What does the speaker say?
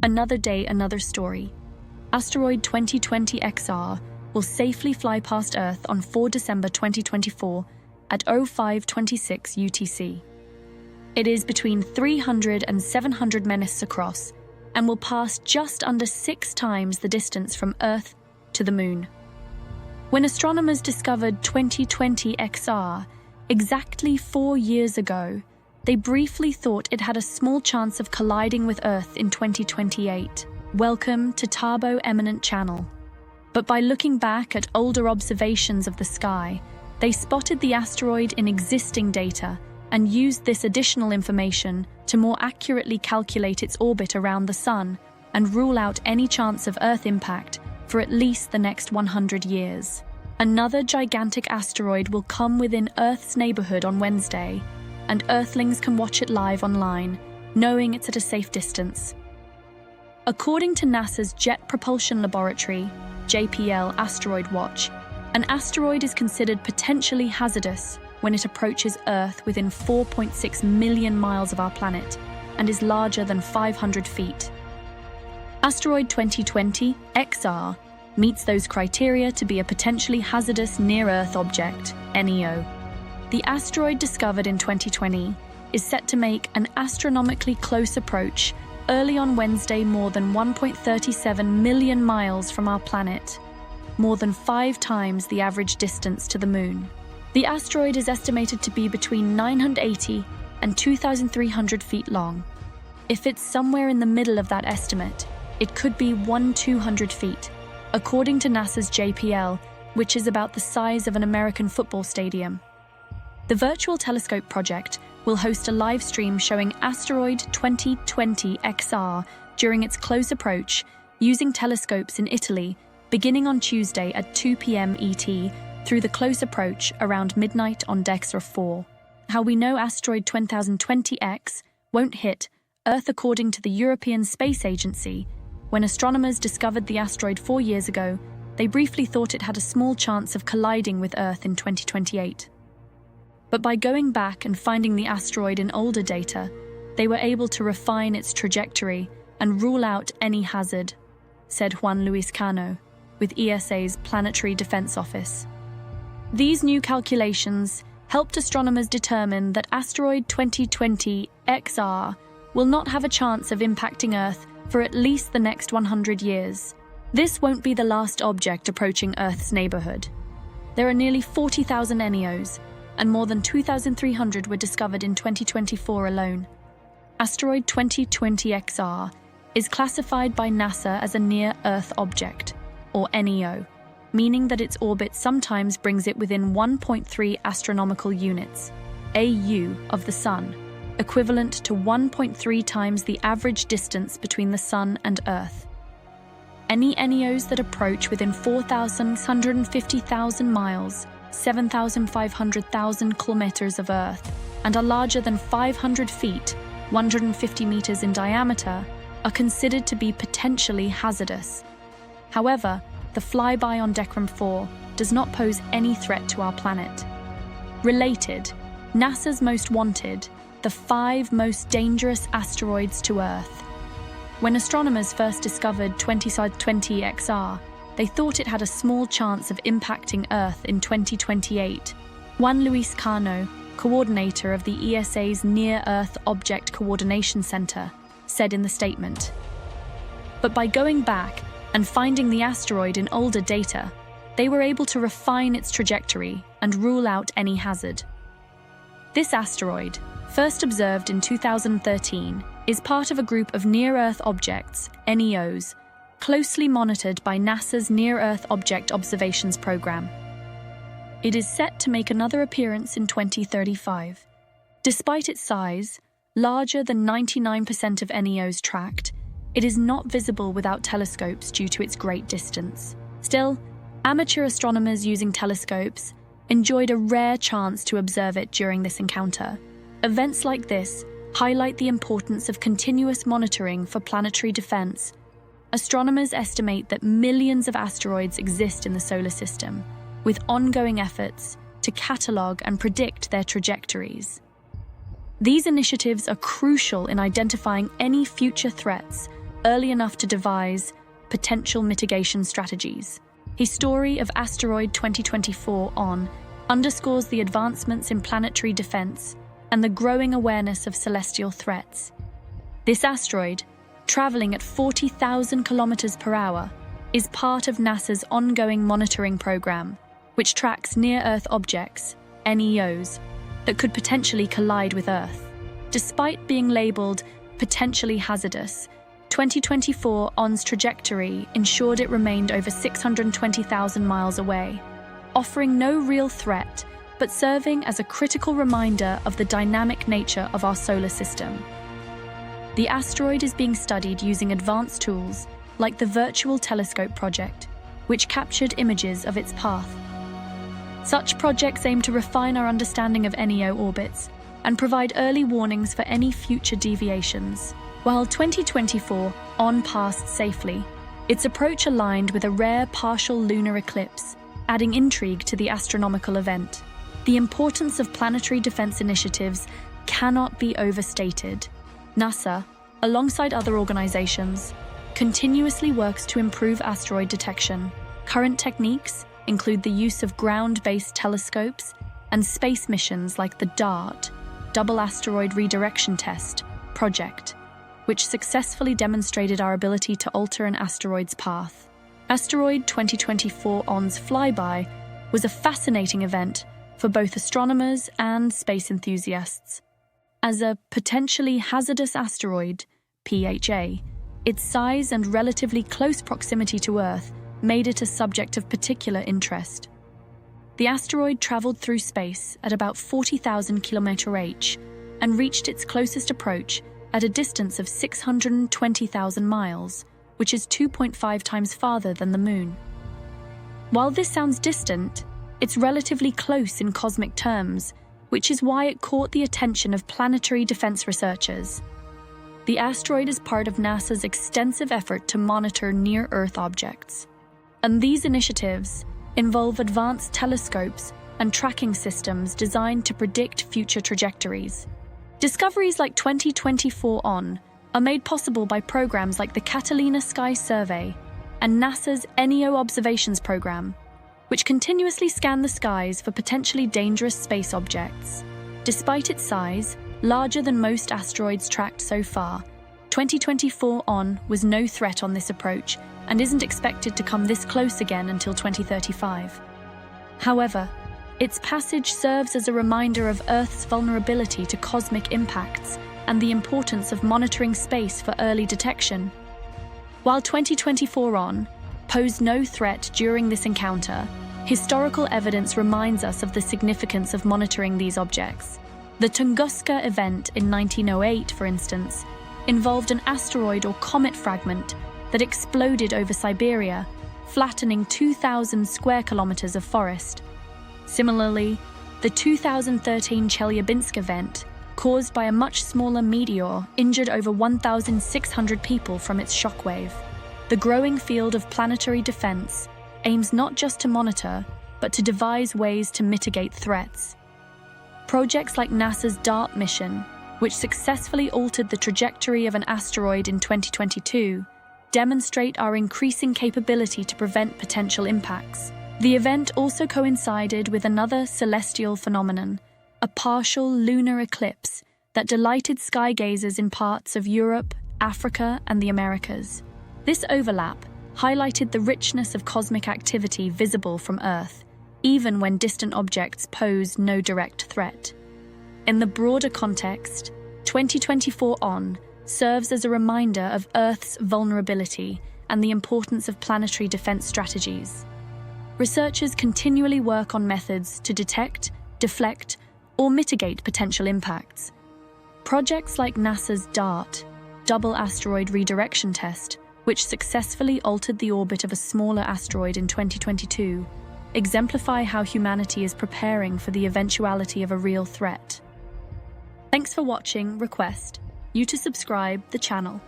Another day, another story. Asteroid 2020 XR will safely fly past Earth on 4 December 2024 at 0526 UTC. It is between 300 and 700 minutes across and will pass just under 6 times the distance from Earth to the Moon. When astronomers discovered 2020 XR exactly 4 years ago, they briefly thought it had a small chance of colliding with Earth in 2028. Welcome to Tabo Eminent Channel. But by looking back at older observations of the sky, they spotted the asteroid in existing data and used this additional information to more accurately calculate its orbit around the Sun and rule out any chance of Earth impact for at least the next 100 years. Another gigantic asteroid will come within Earth's neighborhood on Wednesday, and Earthlings can watch it live online, knowing it's at a safe distance. According to NASA's Jet Propulsion Laboratory, JPL Asteroid Watch, an asteroid is considered potentially hazardous when it approaches Earth within 4.6 million miles of our planet and is larger than 500 feet. Asteroid 2020 XR meets those criteria to be a potentially hazardous near-Earth object, NEO. The asteroid discovered in 2020 is set to make an astronomically close approach early on Wednesday, more than 1.37 million miles from our planet, more than 5 times the average distance to the Moon. The asteroid is estimated to be between 980 and 2,300 feet long. If it's somewhere in the middle of that estimate, it could be 1,200 feet, according to NASA's JPL, which is about the size of an American football stadium. The Virtual Telescope project will host a live stream showing Asteroid 2020 XR during its close approach using telescopes in Italy, beginning on Tuesday at 2 p.m. ET through the close approach around midnight on DEXA 4. How we know Asteroid 2020X won't hit Earth. According to the European Space Agency, when astronomers discovered the asteroid 4 years ago, they briefly thought it had a small chance of colliding with Earth in 2028. But by going back and finding the asteroid in older data, they were able to refine its trajectory and rule out any hazard, said Juan Luis Cano, with ESA's Planetary Defense Office. These new calculations helped astronomers determine that asteroid 2020 XR will not have a chance of impacting Earth for at least the next 100 years. This won't be the last object approaching Earth's neighborhood. There are nearly 40,000 NEOs, and more than 2,300 were discovered in 2024 alone. Asteroid 2020 XR is classified by NASA as a near-Earth object, or NEO, meaning that its orbit sometimes brings it within 1.3 astronomical units, AU, of the Sun, equivalent to 1.3 times the average distance between the Sun and Earth. Any NEOs that approach within 4,650,000 miles, 7,500,000 kilometers of Earth, and are larger than 500 feet, 150 meters in diameter, are considered to be potentially hazardous. However, the flyby on DECRAM 4 does not pose any threat to our planet. Related, NASA's Most Wanted, the 5 most dangerous asteroids to Earth. When astronomers first discovered 2020 XR, they thought it had a small chance of impacting Earth in 2028. Juan Luis Cano, coordinator of the ESA's Near-Earth Object Coordination Center, said in the statement. But by going back and finding the asteroid in older data, they were able to refine its trajectory and rule out any hazard. This asteroid, first observed in 2013, is part of a group of near-Earth objects, NEOs, closely monitored by NASA's Near-Earth Object Observations Program. It is set to make another appearance in 2035. Despite its size, larger than 99% of NEOs tracked, it is not visible without telescopes due to its great distance. Still, amateur astronomers using telescopes enjoyed a rare chance to observe it during this encounter. Events like this highlight the importance of continuous monitoring for planetary defense. Astronomers estimate that millions of asteroids exist in the solar system, with ongoing efforts to catalogue and predict their trajectories. These initiatives are crucial in identifying any future threats early enough to devise potential mitigation strategies. His story of Asteroid 2024 ON underscores the advancements in planetary defense and the growing awareness of celestial threats. This asteroid, traveling at 40,000 kilometers per hour, is part of NASA's ongoing monitoring program, which tracks near-Earth objects, NEOs, that could potentially collide with Earth. Despite being labeled potentially hazardous, 2024 ON's trajectory ensured it remained over 620,000 miles away, offering no real threat, but serving as a critical reminder of the dynamic nature of our solar system. The asteroid is being studied using advanced tools like the Virtual Telescope project, which captured images of its path. Such projects aim to refine our understanding of NEO orbits and provide early warnings for any future deviations. While 2024 ON passed safely, its approach aligned with a rare partial lunar eclipse, adding intrigue to the astronomical event. The importance of planetary defense initiatives cannot be overstated. NASA, alongside other organizations, continuously works to improve asteroid detection. Current techniques include the use of ground-based telescopes and space missions like the DART, Double Asteroid Redirection Test, project, which successfully demonstrated our ability to alter an asteroid's path. Asteroid 2024 ON's flyby was a fascinating event for both astronomers and space enthusiasts. As a potentially hazardous asteroid, PHA, its size and relatively close proximity to Earth made it a subject of particular interest. The asteroid traveled through space at about 40,000 km/h and reached its closest approach at a distance of 620,000 miles, which is 2.5 times farther than the Moon. While this sounds distant, it's relatively close in cosmic terms, which is why it caught the attention of planetary defense researchers. The asteroid is part of NASA's extensive effort to monitor near-Earth objects. And these initiatives involve advanced telescopes and tracking systems designed to predict future trajectories. Discoveries like 2024 ON are made possible by programs like the Catalina Sky Survey and NASA's NEO Observations Program, which continuously scan the skies for potentially dangerous space objects. Despite its size, larger than most asteroids tracked so far, 2024 ON was no threat on this approach and isn't expected to come this close again until 2035. However, its passage serves as a reminder of Earth's vulnerability to cosmic impacts and the importance of monitoring space for early detection. While 2024 ON posed no threat during this encounter, historical evidence reminds us of the significance of monitoring these objects. The Tunguska event in 1908, for instance, involved an asteroid or comet fragment that exploded over Siberia, flattening 2,000 square kilometers of forest. Similarly, the 2013 Chelyabinsk event, caused by a much smaller meteor, injured over 1,600 people from its shockwave. The growing field of planetary defense aims not just to monitor, but to devise ways to mitigate threats. Projects like NASA's DART mission, which successfully altered the trajectory of an asteroid in 2022, demonstrate our increasing capability to prevent potential impacts. The event also coincided with another celestial phenomenon, a partial lunar eclipse that delighted skygazers in parts of Europe, Africa, and the Americas. This overlap highlighted the richness of cosmic activity visible from Earth, even when distant objects pose no direct threat. In the broader context, 2024 ON serves as a reminder of Earth's vulnerability and the importance of planetary defense strategies. Researchers continually work on methods to detect, deflect, or mitigate potential impacts. Projects like NASA's DART, Double Asteroid Redirection Test, which successfully altered the orbit of a smaller asteroid in 2022, exemplify how humanity is preparing for the eventuality of a real threat. Thanks for watching. Request you to subscribe the channel.